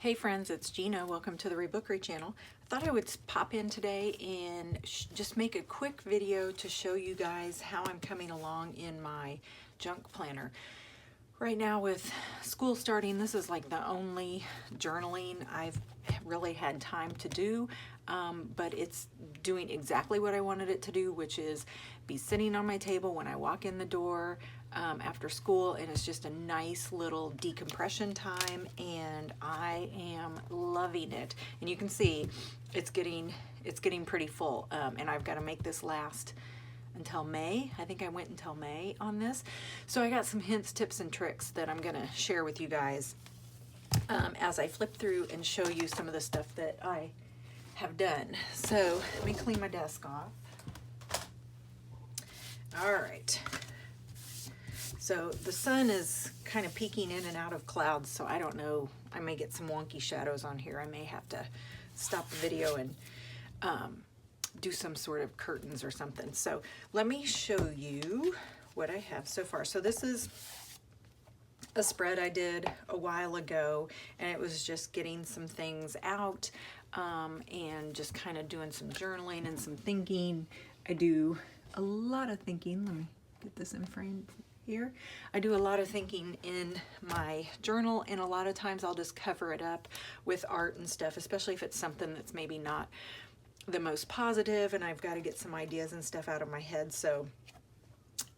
Hey friends, it's Gina. Welcome to the Rebookery channel. I thought I would pop in today and just make a quick video to show you guys how I'm coming along in my junk planner. Right now with school starting, this is like the only journaling I've really had time to do, but it's doing exactly what I wanted it to do, which is be sitting on my table when I walk in the door after school, and it's just a nice little decompression time, and I am loving it. And you can see it's getting pretty full, and I've got to make this last until May. I think I went until May on this. So I got some hints, tips, and tricks that I'm gonna share with you guys as I flip through and show you some of the stuff that I have done. So let me clean my desk off. All right. So the sun is kind of peeking in and out of clouds, so I don't know. I may get some wonky shadows on here. I may have to stop the video and do some sort of curtains or something. So let me show you what I have so far. So this is a spread I did a while ago, and it was just getting some things out and just kind of doing some journaling and some thinking. I do a lot of thinking. Let me get this in frame here. I do a lot of thinking in my journal, and a lot of times I'll just cover it up with art and stuff, especially if it's something that's maybe not the most positive and I've got to get some ideas and stuff out of my head. So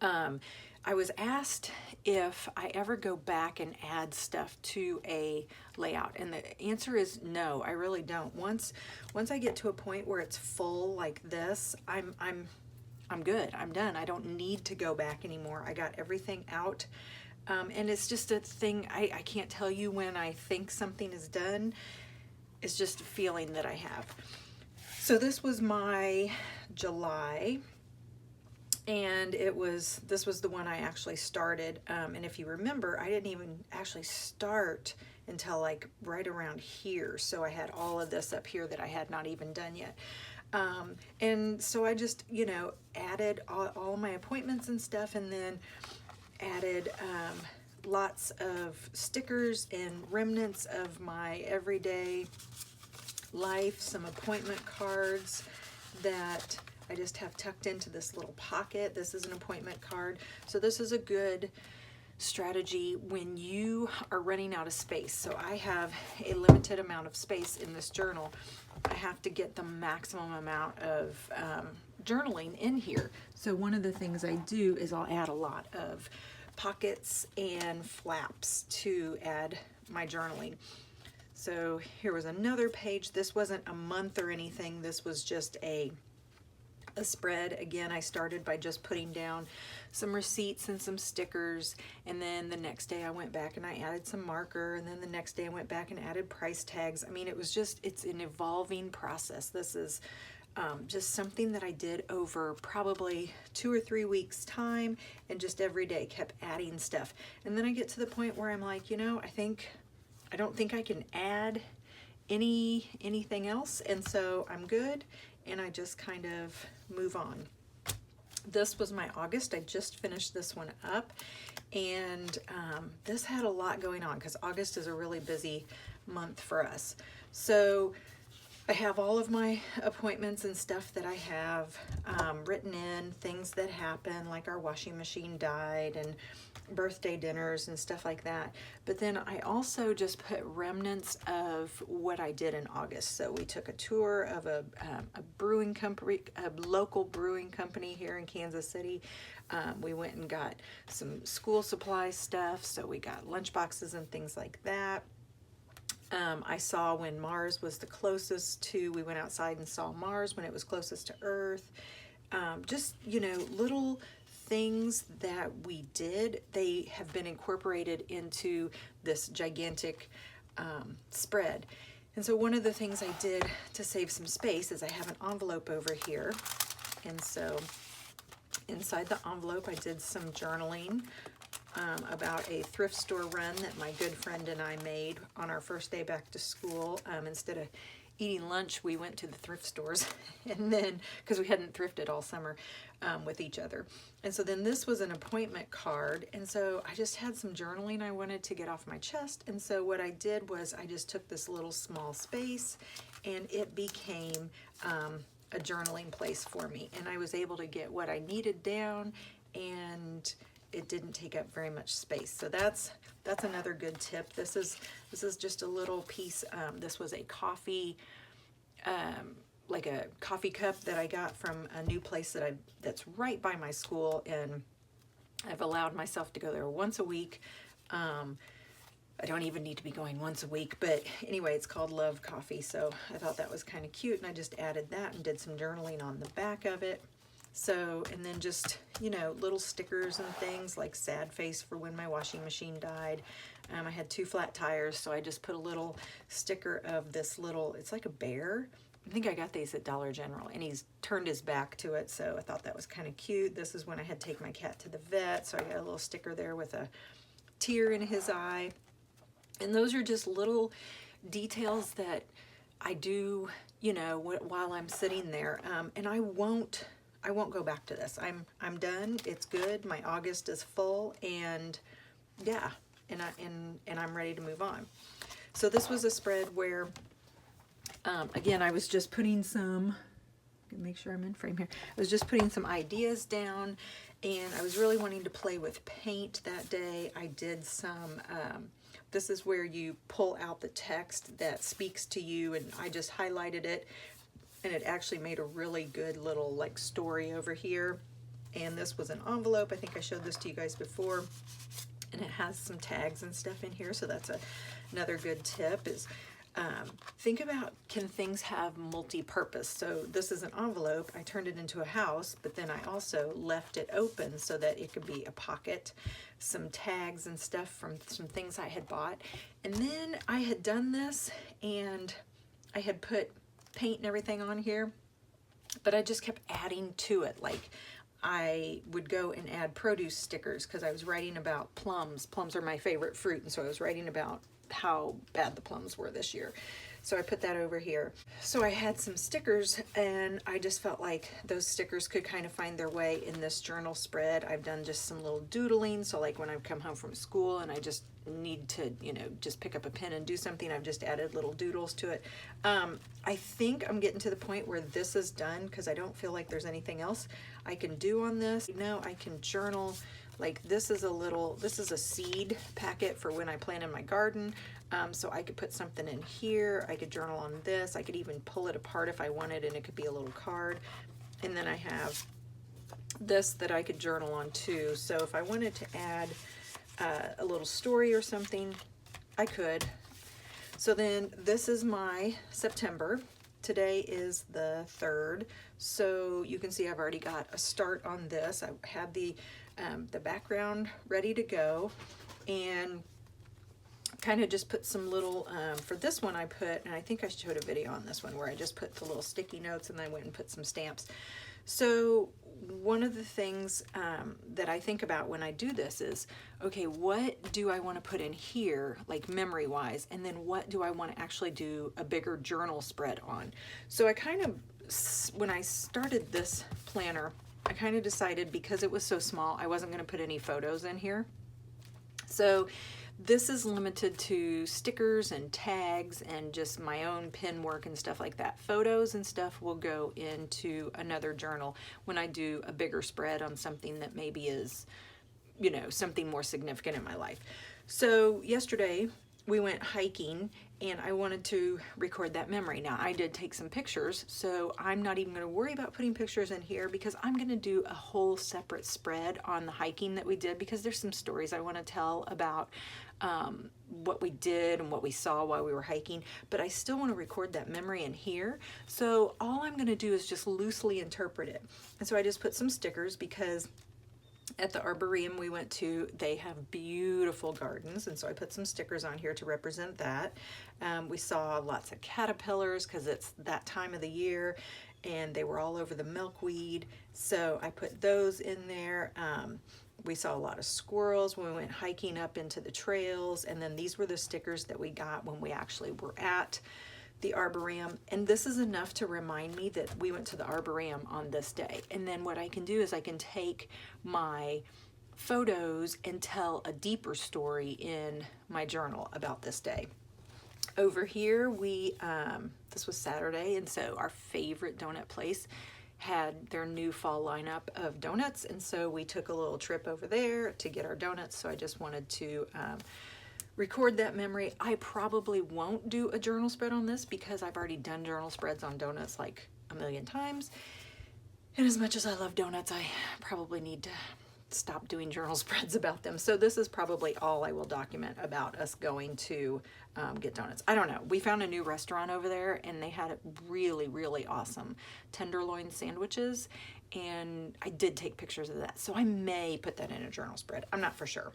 I was asked if I ever go back and add stuff to a layout, and the answer is no, I really don't. Once I get to a point where it's full like this, I'm good. I'm done. I don't need to go back anymore. I got everything out. And it's just a thing, I can't tell you when I think something is done. It's just a feeling that I have. So this was my July, and this was the one I actually started. And if you remember, I didn't even actually start until like right around here. So I had all of this up here that I had not even done yet. And so I just, you know, added all my appointments and stuff, and then added lots of stickers and remnants of my everyday life, some appointment cards that I just have tucked into this little pocket. This is an appointment card. So this is a good strategy when you are running out of space. So I have a limited amount of space in this journal. I have to get the maximum amount of journaling in here. So one of the things I do is I'll add a lot of pockets and flaps to add my journaling. So here was another page. This wasn't a month or anything. This was just a spread. Again, I started by just putting down some receipts and some stickers, and then the next day I went back and I added some marker, and then the next day I went back and added price tags. I mean, it's an evolving process. This is just something that I did over probably 2 or 3 weeks time, and just every day kept adding stuff. And then I get to the point where I'm like, you know, I don't think I can add anything else, and so I'm good, and I just kind of move on. This was my August. I just finished this one up, and this had a lot going on because August is a really busy month for us. So I have all of my appointments and stuff that I have written in, things that happen, like our washing machine died, and birthday dinners and stuff like that. But then I also just put remnants of what I did in August. So we took a tour of a brewing company, a local brewing company here in Kansas City. We went and got some school supply stuff. So we got lunch boxes and things like that. I saw when Mars was the closest to, we went outside and saw Mars when it was closest to Earth. Just, you know, little things that we did, they have been incorporated into this gigantic spread. And so one of the things I did to save some space is I have an envelope over here. And so inside the envelope, I did some journaling about a thrift store run that my good friend and I made on our first day back to school. Instead of eating lunch, we went to the thrift stores, and then, because we hadn't thrifted all summer with each other. And so then this was an appointment card, and so I just had some journaling I wanted to get off my chest, and so what I did was I just took this little small space, and it became a journaling place for me, and I was able to get what I needed down, and it didn't take up very much space. So that's another good tip. This is just a little piece. This was a coffee, like a coffee cup that I got from a new place that's right by my school, and I've allowed myself to go there once a week. I don't even need to be going once a week, but anyway, it's called Love Coffee, so I thought that was kind of cute, and I just added that and did some journaling on the back of it. So, and then just, you know, little stickers and things like sad face for when my washing machine died. I had 2 flat tires, so I just put a little sticker of this little, it's like a bear. I think I got these at Dollar General, and he's turned his back to it, so I thought that was kind of cute. This is when I had to take my cat to the vet, so I got a little sticker there with a tear in his eye. And those are just little details that I do, you know, while I'm sitting there. And I won't go back to this. I'm done. It's good. My August is full, and yeah, and I'm ready to move on. So this was a spread where, again, I was just putting some. Make sure I'm in frame here. I was just putting some ideas down, and I was really wanting to play with paint that day. I did some. This is where you pull out the text that speaks to you, and I just highlighted it, and it actually made a really good little like story over here. And this was an envelope. I think I showed this to you guys before, and it has some tags and stuff in here. So that's another good tip is think about, can things have multi-purpose? So this is an envelope. I turned it into a house, but then I also left it open so that it could be a pocket, some tags and stuff from some things I had bought. And then I had done this, and I had put paint and everything on here, but I just kept adding to it. Like I would go and add produce stickers because I was writing about plums. Plums are my favorite fruit, and so I was writing about how bad the plums were this year. So I put that over here. So I had some stickers, and I just felt like those stickers could kind of find their way in this journal spread. I've done just some little doodling. So like when I come home from school and I just need to, you know, just pick up a pen and do something, I've just added little doodles to it. I think I'm getting to the point where this is done because I don't feel like there's anything else I can do on this. Now I can journal. Like this is a seed packet for when I plant in my garden. So I could put something in here. I could journal on this. I could even pull it apart if I wanted, and it could be a little card. And then I have this that I could journal on too. So if I wanted to add a little story or something, I could. So then this is my September. Today is the 3rd. So you can see I've already got a start on this. I had the background ready to go, and kind of just put some little, for this one I put, and I think I showed a video on this one where I just put the little sticky notes and then I went and put some stamps. So one of the things that I think about when I do this is, okay, what do I want to put in here, like memory wise, and then what do I want to actually do a bigger journal spread on? So I kind of, when I started this planner, I kind of decided because it was so small, I wasn't going to put any photos in here. So this is limited to stickers and tags and just my own pen work and stuff like that. Photos and stuff will go into another journal when I do a bigger spread on something that maybe is, you know, something more significant in my life. So yesterday we went hiking, and I wanted to record that memory. Now I did take some pictures, so I'm not even going to worry about putting pictures in here because I'm going to do a whole separate spread on the hiking that we did, because there's some stories I want to tell about what we did and what we saw while we were hiking, but I still want to record that memory in here. So all I'm going to do is just loosely interpret it. And so I just put some stickers because at the Arboretum we went to, they have beautiful gardens, and so I put some stickers on here to represent that. We saw lots of caterpillars because it's that time of the year, and they were all over the milkweed, so I put those in there. We saw a lot of squirrels when we went hiking up into the trails, and then these were the stickers that we got when we actually were at the Arboretum, and this is enough to remind me that we went to the Arboretum on this day. And then what I can do is I can take my photos and tell a deeper story in my journal about this day. Over here, this was Saturday, and so our favorite donut place had their new fall lineup of donuts, and so we took a little trip over there to get our donuts. So I just wanted to record that memory. I probably won't do a journal spread on this because I've already done journal spreads on donuts like a million times. And as much as I love donuts, I probably need to stop doing journal spreads about them. So this is probably all I will document about us going to get donuts. I don't know. We found a new restaurant over there, and they had really, really awesome tenderloin sandwiches, and I did take pictures of that. So I may put that in a journal spread. I'm not for sure.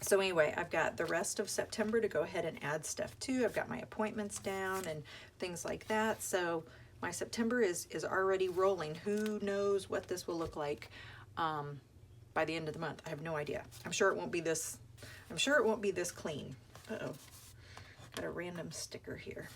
So anyway, I've got the rest of September to go ahead and add stuff to. I've got my appointments down and things like that. So my September is already rolling. Who knows what this will look like by the end of the month? I have no idea. I'm sure it won't be this. I'm sure it won't be this clean. Uh-oh, got a random sticker here.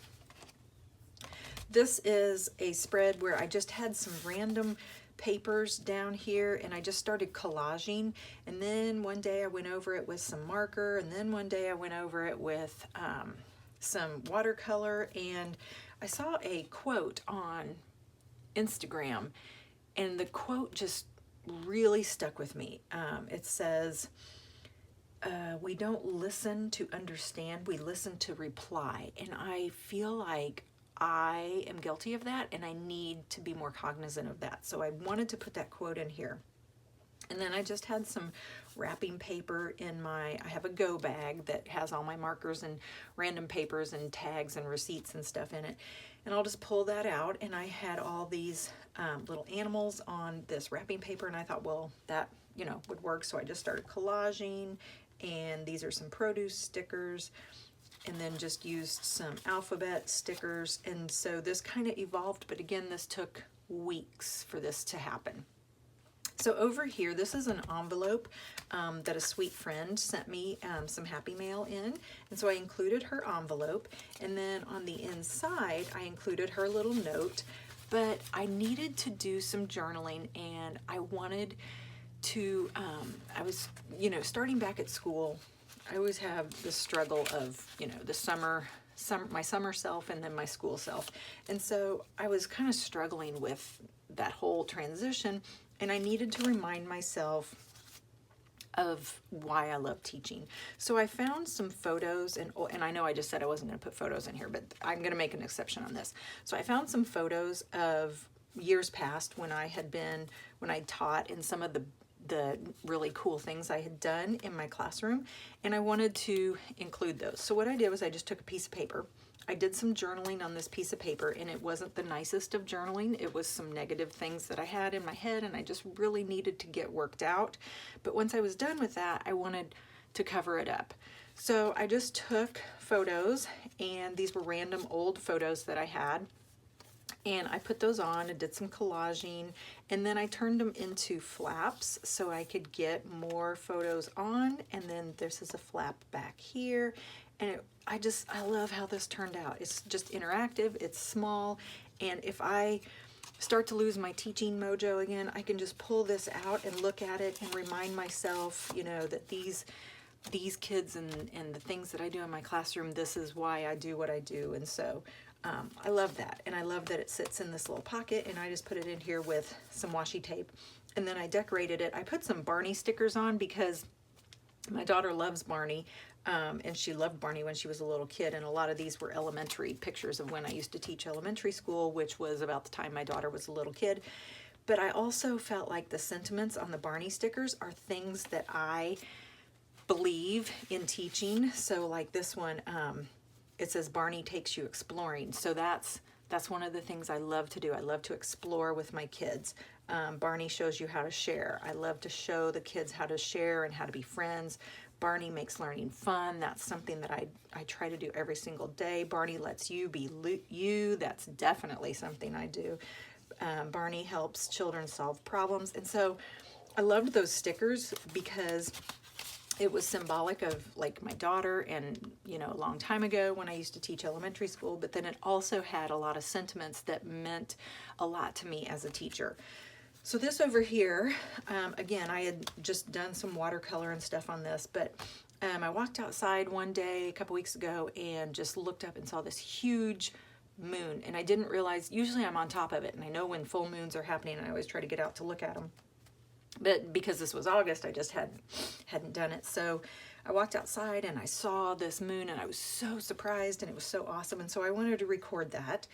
This is a spread where I just had some random papers down here, and I just started collaging, and then one day I went over it with some marker, and then one day I went over it with some watercolor, and I saw a quote on Instagram, and the quote just really stuck with me. It says, we don't listen to understand, we listen to reply. And I feel like I am guilty of that, and I need to be more cognizant of that. So I wanted to put that quote in here. And then I just had some wrapping paper in I have a go bag that has all my markers and random papers and tags and receipts and stuff in it. And I'll just pull that out, and I had all these little animals on this wrapping paper, and I thought, well, that, you know, would work. So I just started collaging, and these are some produce stickers, and then just used some alphabet stickers. And so this kind of evolved, but again, this took weeks for this to happen. So over here, this is an envelope that a sweet friend sent me some happy mail in. And so I included her envelope. And then on the inside, I included her little note. But I needed to do some journaling, and I wanted to, I was, you know, starting back at school, I always have the struggle of, you know, my summer self and then my school self. And so I was kind of struggling with that whole transition, and I needed to remind myself of why I love teaching. So I found some photos, and I know I just said I wasn't going to put photos in here, but I'm going to make an exception on this. So I found some photos of years past when I taught, and some of the really cool things I had done in my classroom, and I wanted to include those. So what I did was I just took a piece of paper. I did some journaling on this piece of paper, and it wasn't the nicest of journaling. It was some negative things that I had in my head, and I just really needed to get worked out. But once I was done with that, I wanted to cover it up. So I just took photos, and these were random old photos that I had, and I put those on and did some collaging, and then I turned them into flaps so I could get more photos on. And then this is a flap back here, and I love how this turned out. It's just interactive, it's small, and if I start to lose my teaching mojo again, I can just pull this out and look at it and remind myself, you know, that these kids and the things that I do in my classroom, this is why I do what I do. And so I love that, and I love that it sits in this little pocket, and I just put it in here with some washi tape, and then I decorated it. I put some Barney stickers on because my daughter loves Barney, and she loved Barney when she was a little kid, and a lot of these were elementary pictures of when I used to teach elementary school, which was about the time my daughter was a little kid. But I also felt like the sentiments on the Barney stickers are things that I believe in teaching. So like this one, it says Barney takes you exploring. So that's one of the things I love to do. I love to explore with my kids. Barney shows you how to share. I love to show the kids how to share and how to be friends. Barney makes learning fun. That's something that I try to do every single day. Barney lets you be you. That's definitely something I do. Barney helps children solve problems. And so I loved those stickers because it was symbolic of like my daughter and, you know, a long time ago when I used to teach elementary school, but then it also had a lot of sentiments that meant a lot to me as a teacher. So this over here, again, I had just done some watercolor and stuff on this, but I walked outside one day a couple weeks ago and just looked up and saw this huge moon, and I didn't realize, usually I'm on top of it and I know when full moons are happening and I always try to get out to look at them, but because this was August I just hadn't done it. So I walked outside and I saw this moon and I was so surprised and it was so awesome, and so I wanted to record that.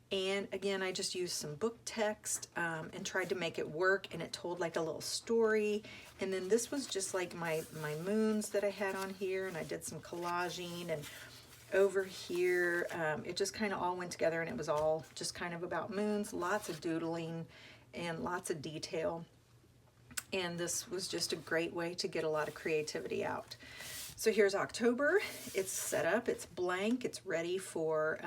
And again, I just used some book text and tried to make it work, and it told like a little story. And then this was just like my moons that I had on here, and I did some collaging, and over here it just kind of all went together, and it was all just kind of about moons, lots of doodling and lots of detail. And this was just a great way to get a lot of creativity out. So here's October. It's set up, it's blank, it's ready for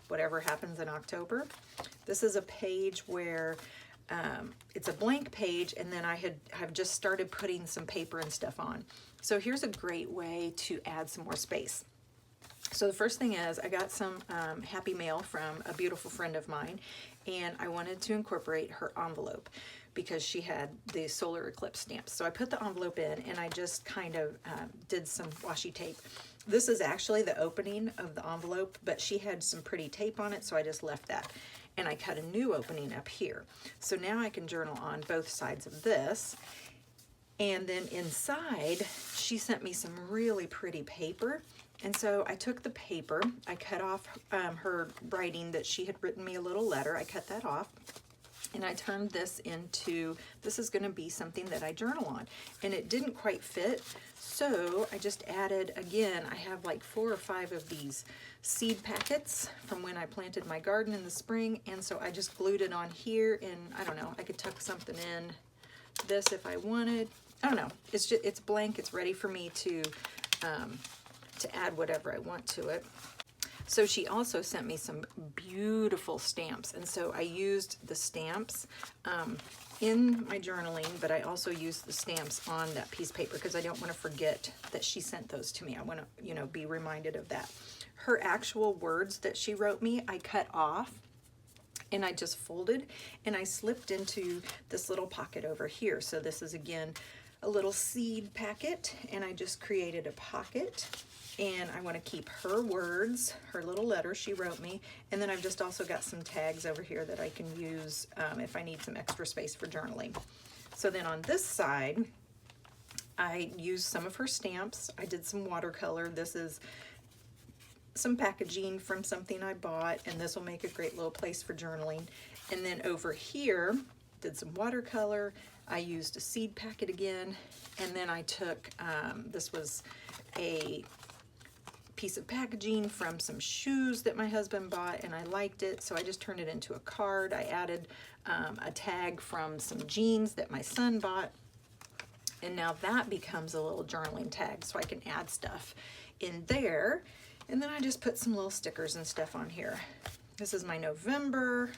whatever happens in October. This is a page where it's a blank page, and then have just started putting some paper and stuff on. So here's a great way to add some more space. So the first thing is I got some happy mail from a beautiful friend of mine, and I wanted to incorporate her envelope because she had the solar eclipse stamps. So I put the envelope in and I just kind of did some washi tape. This is actually the opening of the envelope, but she had some pretty tape on it, so I just left that. And I cut a new opening up here. So now I can journal on both sides of this. And then inside, she sent me some really pretty paper. And so I took the paper, I cut off her writing that she had written me a little letter. I cut that off. And I turned this into, this is going to be something that I journal on. And it didn't quite fit, so I just added, again, I have like 4 or 5 of these seed packets from when I planted my garden in the spring, and so I just glued it on here, and I don't know, I could tuck something in this if I wanted. I don't know, it's just, it's blank, it's ready for me to add whatever I want to it. So she also sent me some beautiful stamps, and so I used the stamps in my journaling, but I also used the stamps on that piece of paper because I don't want to forget that she sent those to me. I want to, you know, be reminded of that. Her actual words that she wrote me, I cut off and I just folded and I slipped into this little pocket over here. So this is, again, a little seed packet, and I just created a pocket. And I want to keep her words, her little letter she wrote me, and then I've just also got some tags over here that I can use if I need some extra space for journaling. So then on this side, I used some of her stamps. I did some watercolor. This is some packaging from something I bought, and this will make a great little place for journaling. And then over here, did some watercolor. I used a seed packet again, and then I took, this was a piece of packaging from some shoes that my husband bought, and I liked it, so I just turned it into a card. I added a tag from some jeans that my son bought, and now that becomes a little journaling tag, so I can add stuff in there. And then I just put some little stickers and stuff on here. This is my November.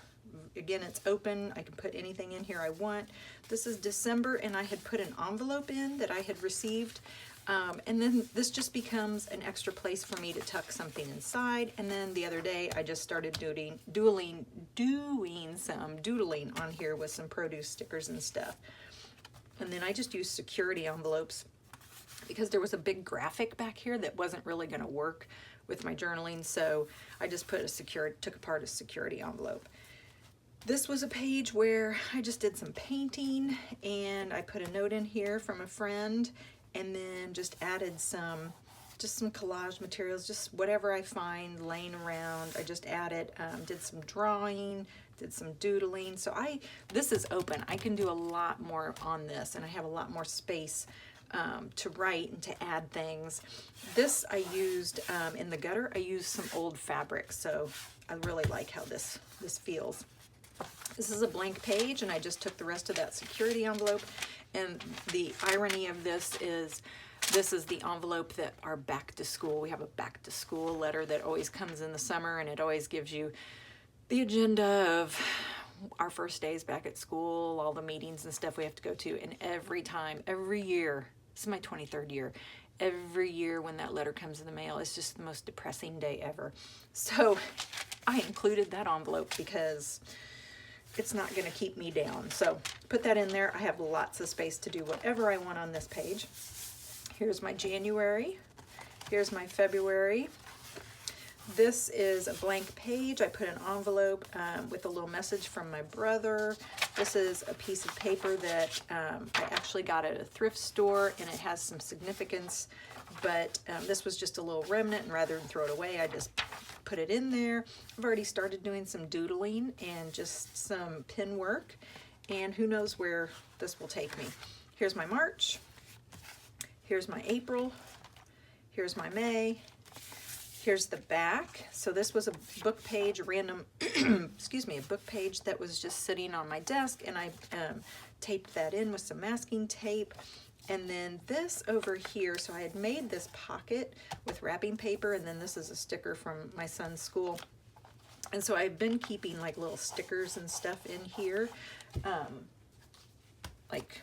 Again, it's open. I can put anything in here I want. This is December, and I had put an envelope in that I had received. And then this just becomes an extra place for me to tuck something inside. And then the other day I just started doing some doodling on here with some produce stickers and stuff. And then I just used security envelopes because there was a big graphic back here that wasn't really going to work with my journaling. So I just put took apart a security envelope. This was a page where I just did some painting, and I put a note in here from a friend, and then just added some collage materials, just whatever I find laying around. I just added, did some drawing, did some doodling. So this is open. I can do a lot more on this, and I have a lot more space to write and to add things. This I used in the gutter. I used some old fabric, so I really like how this feels. This is a blank page, and I just took the rest of that security envelope. And the irony of this is the envelope that our back to school, we have a back to school letter that always comes in the summer, and it always gives you the agenda of our first days back at school, all the meetings and stuff we have to go to. And every year, This is my 23rd year. Every year when that letter comes in the mail, it's just the most depressing day ever. So I included that envelope because it's not going to keep me down. So put that in there. I have lots of space to do whatever I want on this page. Here's my January. Here's my February. This is a blank page. I put an envelope with a little message from my brother. This is a piece of paper that I actually got at a thrift store, and it has some significance, but this was just a little remnant, and rather than throw it away, I just put it in there. I've already started doing some doodling and just some pen work, and who knows where this will take me. Here's my March. Here's my April. Here's my May. Here's the back. So this was a book page, a random, excuse me, a book page that was just sitting on my desk, and I taped that in with some masking tape. And then this over here, so I had made this pocket with wrapping paper, and then this is a sticker from my son's school. And so I've been keeping like little stickers and stuff in here, like,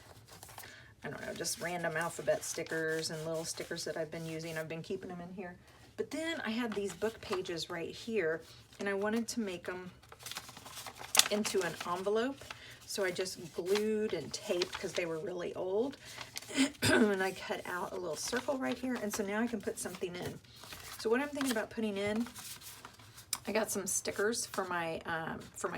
I don't know, just random alphabet stickers and little stickers that I've been using. I've been keeping them in here. But then I had these book pages right here, and I wanted to make them into an envelope. So I just glued and taped because they were really old. And I cut out a little circle right here. And so now I can put something in. So what I'm thinking about putting in, I got some stickers for my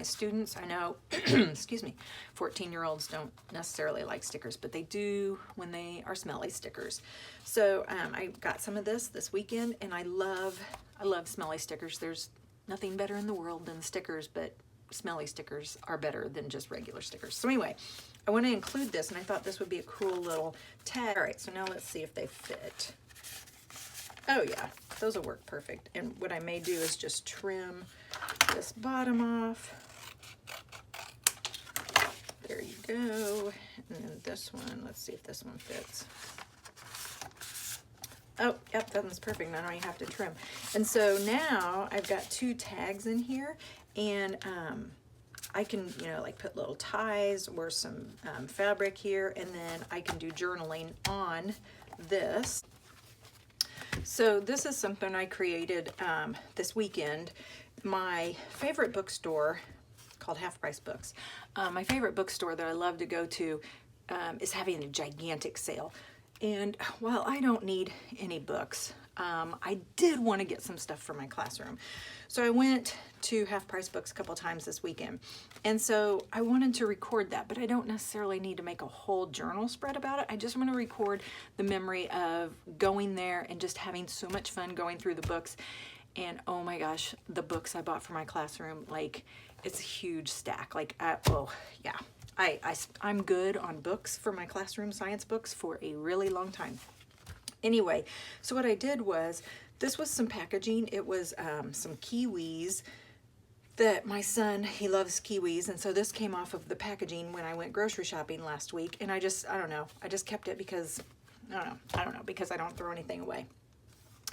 students. I know, excuse me, 14-year-olds don't necessarily like stickers, but they do when they are smelly stickers. So I got some of this weekend, and I love smelly stickers. There's nothing better in the world than stickers, but smelly stickers are better than just regular stickers. So anyway, I want to include this, and I thought this would be a cool little tag. All right, so now let's see if they fit. Oh yeah, those will work perfect. And what I may do is just trim this bottom off. There you go. And then this one, let's see if this one fits. Oh, yep, that one's perfect. Now I don't have to trim. And so now I've got 2 tags in here, and I can, you know, like put little ties or some fabric here, and then I can do journaling on this. So this is something I created this weekend. My favorite bookstore, called Half Price Books, my favorite bookstore that I love to go to is having a gigantic sale. And while I don't need any books, I did want to get some stuff for my classroom. So I went to Half Price Books a couple times this weekend. And so I wanted to record that, but I don't necessarily need to make a whole journal spread about it. I just want to record the memory of going there and just having so much fun going through the books. And oh my gosh, the books I bought for my classroom, like, it's a huge stack. Like, oh yeah. I'm good on books for my classroom science books for a really long time. Anyway, so what I did was, this was some packaging. It was some kiwis that my son, he loves kiwis, and so this came off of the packaging when I went grocery shopping last week, and I don't know, I just kept it because, I don't know, because I don't throw anything away.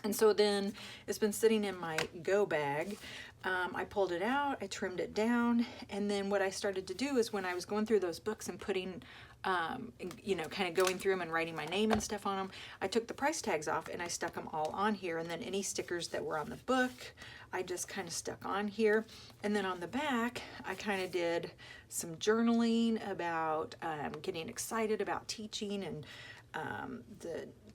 And so then it's been sitting in my go bag. I pulled it out, I trimmed it down, and then what I started to do is when I was going through those books and putting, you know, kind of going through them and writing my name and stuff on them, I took the price tags off and I stuck them all on here, and then any stickers that were on the book, I just kind of stuck on here. And then on the back, I kind of did some journaling about getting excited about teaching and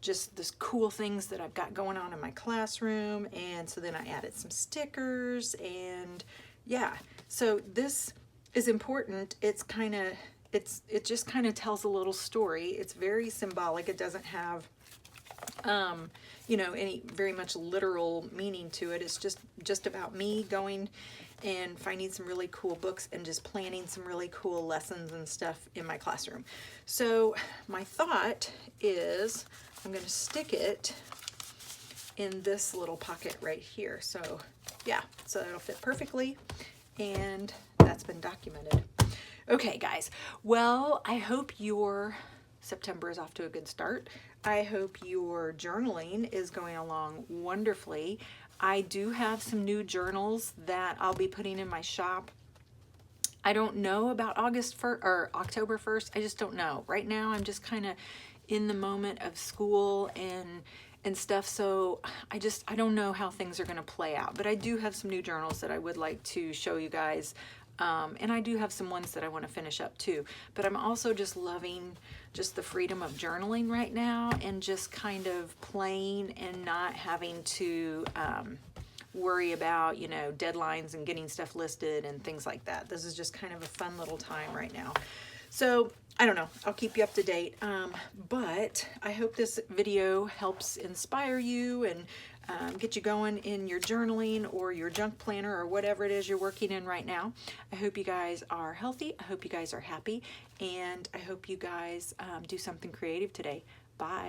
just this cool things that I've got going on in my classroom. And so then I added some stickers, and yeah, so this is important. It's kind of, it just kind of tells a little story. It's very symbolic. It doesn't have, you know, any very much literal meaning to it. It's just about me going and finding some really cool books and just planning some really cool lessons and stuff in my classroom. So my thought is I'm going to stick it in this little pocket right here. So yeah, so that'll fit perfectly, and that's been documented. Okay guys, well, I hope your September is off to a good start. I hope your journaling is going along wonderfully. I do have some new journals that I'll be putting in my shop. I don't know about August 1st or October 1st. I just don't know. Right now I'm just kind of in the moment of school and stuff, so I don't know how things are going to play out, but I do have some new journals that I would like to show you guys. And I do have some ones that I want to finish up too, but I'm also just loving just the freedom of journaling right now, and just kind of playing and not having to worry about, you know, deadlines and getting stuff listed and things like that. This is just kind of a fun little time right now. So I don't know, I'll keep you up to date, but I hope this video helps inspire you and get you going in your journaling or your junk planner or whatever it is you're working in right now. I hope you guys are healthy. I hope you guys are happy, and I hope you guys do something creative today. Bye.